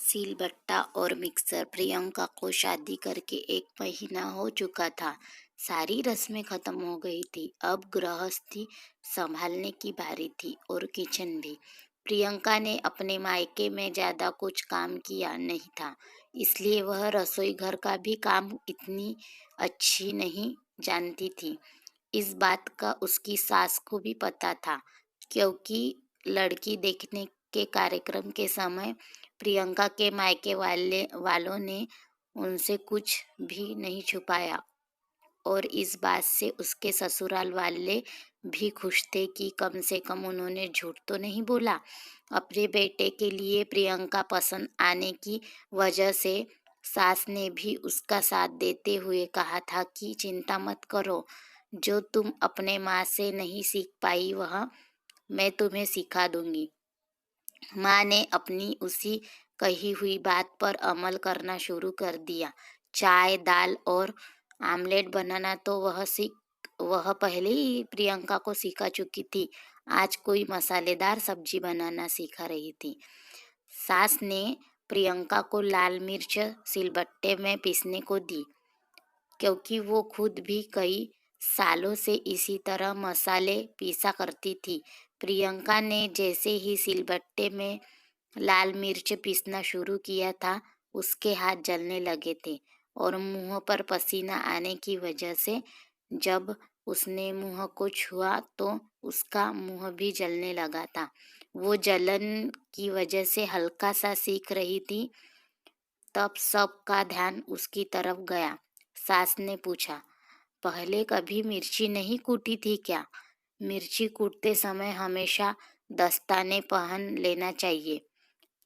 सिलबट्टा और मिक्सर। प्रियंका को शादी करके 1 महीना हो चुका था। सारी रस्में खत्म हो गई थी। अब गृहस्थी संभालने की बारी थी और किचन भी। प्रियंका ने अपने मायके में ज्यादा कुछ काम किया नहीं था, इसलिए वह रसोई घर का भी काम इतनी अच्छी नहीं जानती थी। इस बात का उसकी सास को भी पता था, क्योंकि लड़की देखने के कार्यक्रम के समय प्रियंका के मायके वालों ने उनसे कुछ भी नहीं छुपाया और इस बात से उसके ससुराल वाले भी खुश थे कि कम से कम उन्होंने झूठ तो नहीं बोला। अपने बेटे के लिए प्रियंका पसंद आने की वजह से सास ने भी उसका साथ देते हुए कहा था कि चिंता मत करो, जो तुम अपने माँ से नहीं सीख पाई वह मैं तुम्हें सिखा दूंगी। माँ ने अपनी उसी कही हुई बात पर अमल करना शुरू कर दिया। चाय, दाल और आमलेट बनाना तो वह पहले ही प्रियंका को सिखा चुकी थी। आज कोई मसालेदार सब्जी बनाना सिखा रही थी। सास ने प्रियंका को लाल मिर्च सिलबट्टे में पीसने को दी, क्योंकि वो खुद भी कई सालों से इसी तरह मसाले पीसा करती थी। प्रियंका ने जैसे ही सिलबट्टे में लाल मिर्च पीसना शुरू किया था, उसके हाथ जलने लगे थे और मुंह पर पसीना आने की वजह से जब उसने मुंह को छुआ तो उसका मुंह भी जलने लगा था। वो जलन की वजह से हल्का सा सीख रही थी। तब सबका ध्यान उसकी तरफ गया। सास ने पूछा, पहले कभी मिर्ची नहीं कूटी थी क्या? मिर्ची कूटते समय हमेशा दस्ताने पहन लेना चाहिए।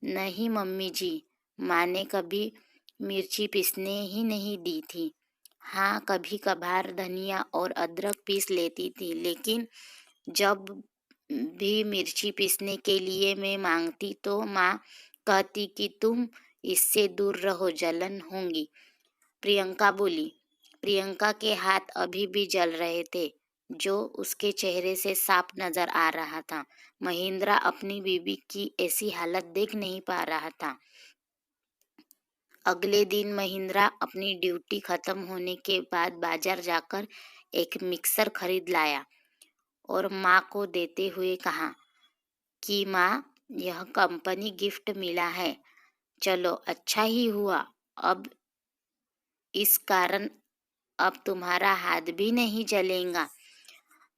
नहीं मम्मी जी, माँ ने कभी मिर्ची पीसने ही नहीं दी थी। हाँ, कभी कभार धनिया और अदरक पीस लेती थी, लेकिन जब भी मिर्ची पीसने के लिए मैं मांगती तो माँ कहती कि तुम इससे दूर रहो, जलन होंगी। प्रियंका बोली। प्रियंका के हाथ अभी भी जल रहे थे, जो उसके चेहरे से साफ नजर आ रहा था। महेंद्रा अपनी बीवी की ऐसी हालत देख नहीं पा रहा था। अगले दिन महेंद्रा अपनी ड्यूटी खत्म होने के बाद बाजार जाकर एक मिक्सर खरीद लाया और माँ को देते हुए कहा कि माँ, यह कंपनी गिफ्ट मिला है। चलो, अच्छा ही हुआ। अब इस कारण अब तुम्हारा हाथ भी नहीं जलेगा।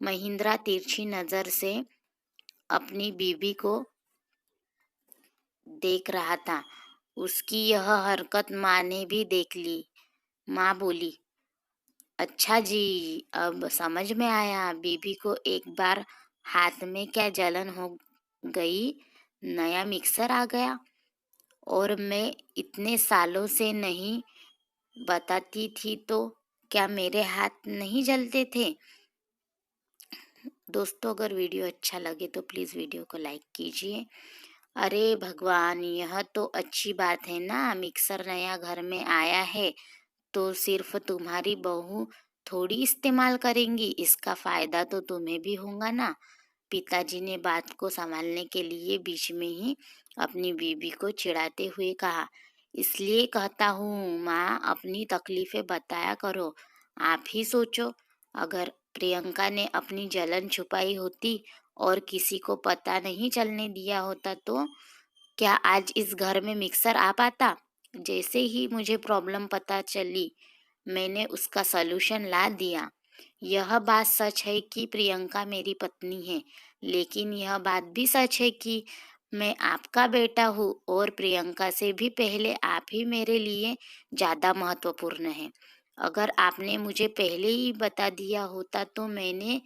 महेंद्रा तिरछी नजर से अपनी बीवी को देख रहा था। उसकी यह हरकत माँ ने भी देख ली। माँ बोली, अच्छा जी, अब समझ में आया। बीबी को एक बार हाथ में क्या जलन हो गई, नया मिक्सर आ गया और मैं इतने सालों से नहीं बताती थी तो क्या मेरे हाथ नहीं जलते थे? दोस्तों, अगर वीडियो अच्छा लगे तो प्लीज़ वीडियो को लाइक कीजिए। अरे भगवान, यह तो अच्छी बात है ना, मिक्सर नया घर में आया है तो सिर्फ तुम्हारी बहू थोड़ी इस्तेमाल करेंगी, इसका फायदा तो तुम्हें भी होगा ना। पिताजी ने बात को संभालने के लिए बीच में ही अपनी बीवी को चिढ़ाते हुए कहा, इसलिए कहता हूँ माँ, अपनी तकलीफें बताया करो। आप ही सोचो, अगर प्रियंका ने अपनी जलन छुपाई होती और किसी को पता नहीं चलने दिया होता तो क्या आज इस घर में मिक्सर आ पाता? जैसे ही मुझे प्रॉब्लम पता चली, मैंने उसका सलूशन ला दिया। यह बात सच है कि प्रियंका मेरी पत्नी है, लेकिन यह बात भी सच है कि मैं आपका बेटा हूँ और प्रियंका से भी पहले आप ही मेरे लिए ज़्यादा महत्वपूर्ण हैं। अगर आपने मुझे पहले ही बता दिया होता तो मैंने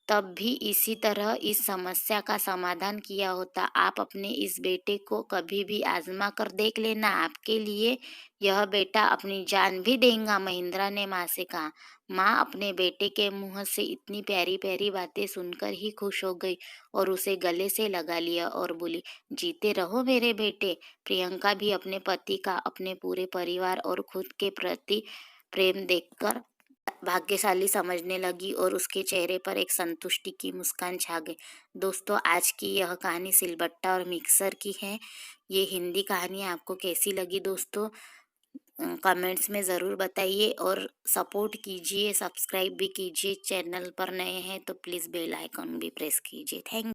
तब भी इसी तरह इस समस्या का समाधान किया होता। आप अपने इस बेटे को कभी भी आजमा कर देख लेना, आपके लिए यह बेटा अपनी जान भी देगा। महेंद्रा ने माँ से कहा। माँ अपने बेटे के मुंह से इतनी प्यारी प्यारी बातें सुनकर ही खुश हो गई और उसे गले से लगा लिया और बोली, जीते रहो मेरे बेटे। प्रियंका भी अपने पति का अपने पूरे परिवार और खुद के प्रति प्रेम देखकर भाग्यशाली समझने लगी और उसके चेहरे पर एक संतुष्टि की मुस्कान छा गई। दोस्तों, आज की यह कहानी सिलबट्टा और मिक्सर की है। ये हिंदी कहानी आपको कैसी लगी दोस्तों? कमेंट्स में ज़रूर बताइए और सपोर्ट कीजिए, सब्सक्राइब भी कीजिए। चैनल पर नए हैं तो प्लीज़ बेल आइकन भी प्रेस कीजिए। थैंक